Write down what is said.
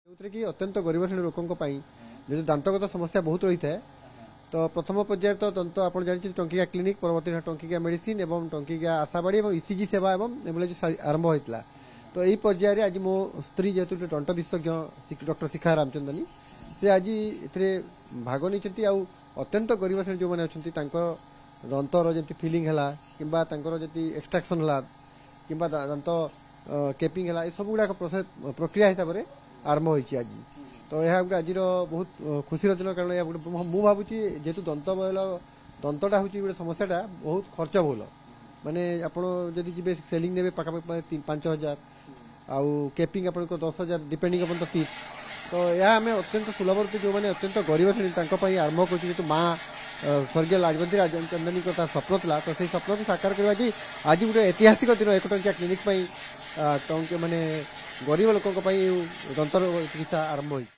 जो कि अत्यंत गरीब श्रेणी लोकों जो दांतगत समस्या बहुत रही है तो प्रथम पर्यायर तो दंत आप जानते टंकिका क्लिनिक परवर्ती टंकिका मेडिसिन एवं टंकिका आशाबाड़ी और ईसीजी सेवा एवं आरंभ होता तो यही पर्यायर आज मो स्त्री जेहेतु दंत विशेषज्ञ डॉक्टर शिखा रामचंदनी से आज ए भाग नहीं अत्यंत गरीब श्रेणी जो मैंने अच्छा दंतर जमी फिलिंग है कि एक्सट्राक्शन है कि दांत केपिंग है ये सब गुड़ाक प्रक्रिया हिसाब से आरंभ होती आज तो यह गोटे आज बहुत खुशी दिन कारण यह गोटे मुझे भावुँ जेहेतु दंतटा हूँ गोटे समस्याटा बहुत खर्च बहुल माने आपड़ जदि जी सेलिंग ने पाखापाखि 5,000 आउ केपिंग आप 10,000 डिपेंडिंग अपन द पीस तो यह आम अत्यंत सुलभ जो मैंने अत्यंत गरीब श्रेणी आरंभ कर माँ स्वर्गीय लाजवंती रामचंदनी का स्वप्न था तो सही स्वप्न को साकार करवा आज गोटे ऐतिहासिक दिन 1 टंकिया क्लिनिक टंके माने गरीब लोकों दंतर चिकित्सा आरंभ हुई।